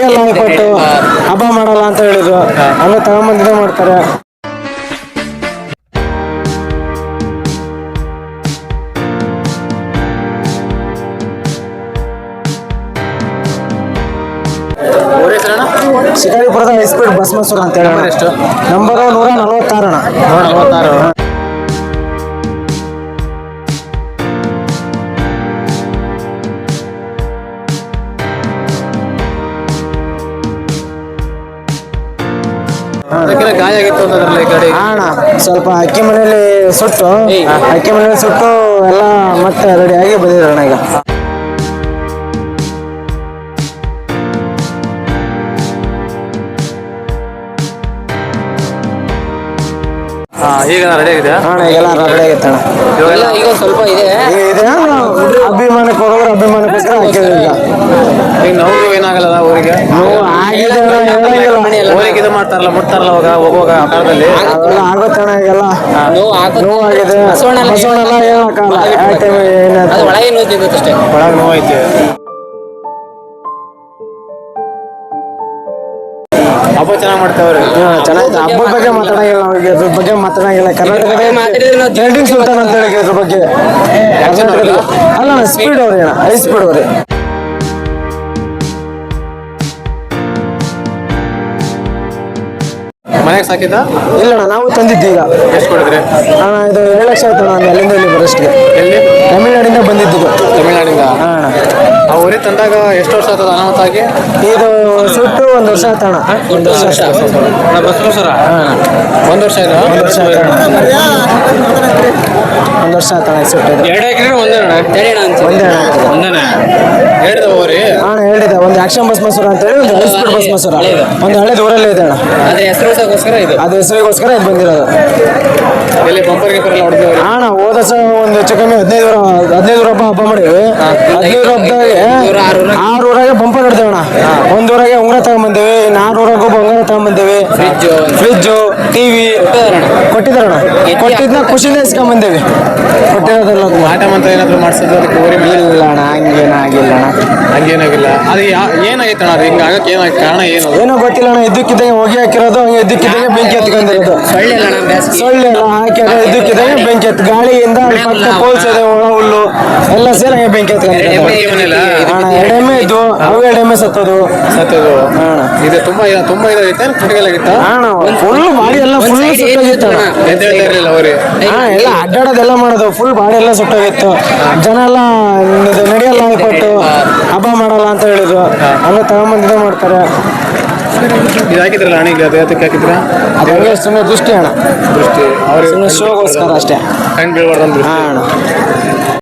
ಎಲ್ಲ ಕೊಟ್ಟು ಹಬ್ಬ ಮಾಡಲ್ಲ ಅಂತ ಹೇಳಿದ್ರು. ಎಲ್ಲ ತಗೊಂಬಂದು ಇದೇ ಮಾಡ್ತಾರೆ. ಶಿಕಾರಿಪುರದ ಹೈಸ್ಪೀಡ್ ಬಸ್ ಮಸೂರು ಅಂತ ಹೇಳಿ ಎಷ್ಟು ನಂಬರು 146 ಅಣ್ಣ. 146. ಗಾಯ ಆಗಿತ್ತು ಅಂತಂದ್ರಲ್ಲ ಈ ಗಾಡಿ. ಅಣ್ಣ ಸ್ವಲ್ಪ ಅಕ್ಕಿ ಮನೆಯಲ್ಲಿ ಸುಟ್ಟು ಎಲ್ಲ ಮತ್ತೆ ರೆಡಿಯಾಗಿ ಬಂದಿರೋಣ ಈಗ. ಈಗ ರೆಡಿ ಆಗಿದೆ ಅಣ್ಣ, ಈಗೆಲ್ಲ ರೆಡಿ ಆಗೈತೆ ಅಣ್ಣ. ಈಗ ಸ್ವಲ್ಪ ಇದೆ ಅಭಿಮಾನಕ್ಕೆ ಹೋಗೋರು ಅಭಿಮಾನಕ್ಕೋಸ್ಕರ ಹಾಕಿದ್ರು. ಈಗ ನೋವು ಏನಾಗಲ್ಲ ಊರಿಗೆ ಆಗಿದೆ ಊರಿಗೆ ಇದು ಮಾಡ್ತಾರಲ್ಲ ಮುಟ್ತಾರಲ್ಲ ಹೋಗುವಾಗ ಆಕಾರದಲ್ಲಿ ಅವೆಲ್ಲ ಆಗುತ್ತೆ ಅಣ್ಣ. ಈಗೆಲ್ಲ ನೋವು ಆಗಿದೆ. ಬಸವಣ್ಣೆಲ್ಲ ಹೇಳಕ್ಕಾಗಲ್ಲ ಯಾವ ಟೈಮ್ ಏನಾಯ್ತು ಒಳಗೆ ನೋವು ಐತೆ. ಹಬ್ಬ ಚೆನ್ನಾಗಿ ಮಾಡ್ತಾವ್ರಿ. ಚೆನ್ನಾಗಿದೆ. ಹಬ್ಬದ ಬಗ್ಗೆ ಮಾತಾಡಂಗಿಲ್ಲ ಅವ್ರಿಗೆ, ಅದ್ರ ಬಗ್ಗೆ ಮಾತಾಡಂಗಿಲ್ಲ. ಕರ್ನಾಟಕದ ಟ್ರೆಂಡಿಂಗ್ ಸುಲ್ತಾನ್ ಅಂತ ಹೇಳಿ ಅದ್ರ ಬಗ್ಗೆ ಅಲ್ಲ ಸ್ಪೀಡ್ ಅವ್ರಿ ಅಣ್ಣ, ಹೈ ಸ್ಪೀಡ್ ಅವ್ರಿ. ಮನೆಗೆ ಸಾಕಿದ್ದ ಇಲ್ಲ ಅಣ್ಣ, ನಾವು ತಂದಿದ್ದು ಈಗ. ಎಷ್ಟು ಕೊಡಿದ್ರಿ ಅಣ್ಣ ಇದು 7 ಲಕ್ಷ ಆಯ್ತು ಅಣ್ಣ. ಅಲ್ಲಿಂದ ಇಲ್ಲಿ ಬರೋಷ್ಟಿಗೆ. ಎಲ್ಲಿ? ತಮಿಳ್ನಾಡಿಂದ ಬಂದಿದ್ದು. ತಮಿಳ್ನಾಡಿಂದ. ಆ ಊರಿಗೆ ತಂದಾಗ ಎಷ್ಟು ವರ್ಷ ಆಗ್ತದ ಅನಾಹುತ ಆಗಿ? ಇದು ಸುಟ್ಟು 1 ವರ್ಷ ಆಯ್ತು ಅಣ್ಣ. 1 ವರ್ಷ ಬಸ್ ಸರ 1 ವರ್ಷ ಆಯ್ತು. 1 ವರ್ಷ ಆಯ್ತು ಅಣ್ಣ. 1 ವರ್ಷ ಆಯ್ತು ಅಣ್ಣ ಸುಟ್ಟು. 2 ಎಕರೆ ಒಂದೇ ಅಣ್ಣ. ಒಂದೇ ಅಣ್ಣ. ಒಂದೇನೆ ಹೇಳಿದ ಹೋಗ್ರಿ ಅಣ್ಣ ಹೇಳಿದೆ. ಒಂದು ಆಕ್ಷನ್ ಬಸ್ ಮಸೂರು ಅಂತ ಹೇಳಿ, ಒಂದು ಹೈ ಸ್ಪೀಡ್ ಬಸ್ ಮಸೂರು. ಒಂದು ಹಳೆ ದೂರಲ್ಲೇ ಇದೆ ಅಣ್ಣ. ಅದು ಹೆಸರಿಗೋಸ್ಕರ ಇದು ಬಂದಿರೋದು. ಎಲ್ಲಿ ಬಂಪರ್ ಗಿಂಪರ್ ಎಲ್ಲ ಹೊಡೆದೇವ್ರಿ ಅಣ್ಣ ಹೋದ ವರ್ಷ ಒಂದು ಹೆಚ್ಚು ಕಮ್ಮಿ 15 ಹಬ್ಬ ಮಾಡಿವಿ. 15 ಹಬ್ಬದಾಗೆ 6 ಊರಾಗೆ ಬಂಪರ್ ಹೊಡೆದೇವೆ ಅಣ್ಣ. 1 ಊರಾಗೆ ಉಂಗುರ ತಗೊಂಬಂದೇವಿ, 4 ಊರಾಗ ಬಂಗಾರ ತಗೊಂಬಂದೇವಿ, ಫ್ರಿಜ್ಜು, ಟಿವಿ ಕೊಟ್ಟಿದ್ದಾರಣ್ಣ. ಕೊಟ್ಟಿದ್ನ ಖುಷಿನೇ ಇಸ್ಕೊಂಬಂದೇವಿ. ಕೊಟ್ಟಿರೋದೆಲ್ಲ ಆಟ ಮಂತ್ರ ಏನಾದ್ರು ಮಾಡಿಸಿದ್ರು ಅದಕ್ಕೆ ಊರಿ ಇಲ್ಲ ಅಣ್ಣ, ಹಂಗೇನಾಗಿಲ್ಲ ಅಣ್ಣ. ಹಂಗೇನಾಗಿಲ್ಲ. ಅದು ಏನಾಗಿತ್ತು ಅಣ್ಣ? ಅದು ಹಿಂಗೆ ಆಗಕ್ಕೆ ಕಾರಣ ಏನು? ಏನೋ ಗೊತ್ತಿಲ್ಲ ಅಣ್ಣ. ಇದ್ದಕ್ಕಿದ್ದಂಗೆ ಹೊಗೆ ಹಾಕಿರೋದು, ಹಂಗೆ ಇದ್ದಕ್ಕಿದ್ದಂಗೆ ಬೆಂಕಿ ಹತ್ಕೊಂಡಿರೋದು. ಸೊಳ್ಳೆ ಎಲ್ಲ ಹಾಕಿ ಇದ್ದಕ್ಕಿದ್ದಂಗೆ ಬೆಂಕಿ ಹತ್ತು ಗಾಳಿಯಿಂದ ಕೋಲ್ಸೋದೆ, ಒಳ ಹುಲ್ಲು ಎಲ್ಲ ಸೇರಿ ಹಂಗೆ ಬೆಂಕಿ ಹತ್ಕೊಂಡಿರೋದು ಅಣ್ಣ. 2 ಎಮ್ಮೆ ಇದ್ದು, ಅವು 2 ಎಮ್ಮೆ ಸತ್ತೋದು. ಅಣ್ಣ ಇದು ತುಂಬಾ ಇದಾಗಿತ್ತ ಕ್ರಿಟಿಕಲ್ ಆಗಿತ್ತ ಅಣ್ಣ? ಫುಲ್ ಬಾಡಿ ಎಲ್ಲ ಫುಲ್ ಸುಟ್ಟೋಗಿತ್ತು ಅಣ್ಣ. ಇರಲಿಲ್ಲ ಅವ್ರಿ ಎಲ್ಲ ಅಡ್ಡಾಡೋದೆಲ್ಲ ಮಾಡೋದು, ಫುಲ್ ಬಾಡಿ ಎಲ್ಲ ಸುಟ್ಟೋಗಿತ್ತು. ಜನ ಎಲ್ಲ ನಡೆಯಲ್ಲ ಕೊಟ್ಟು ಹಬ್ಬ ಮಾಡಲ್ಲ ಅಂತ ಹೇಳಿದ್ರು. ಎಲ್ಲ ತಗೊಂಬಂದು ಇದೇ ಮಾಡ್ತಾರೆ. ಇದು ಹಾಕಿದ್ರಲ್ಲ ಹಣಿಗೆ, ಅದು ಯಾತಕ್ಕೆ ಹಾಕಿದ್ರ? ಅದು ಹಂಗೆ ಸುಮ್ಮನೆ ದೃಷ್ಟಿ ಅಣ್ಣ, ದೃಷ್ಟಿ ಅವ್ರಿಗೆ ಸುಮ್ಮನೆ ಶೋಗೋಸ್ಕರ ಅಷ್ಟೇ. ಕಣ್ಣು ಬೀಳ್ಬಾರ್ದು. ಅಣ್ಣ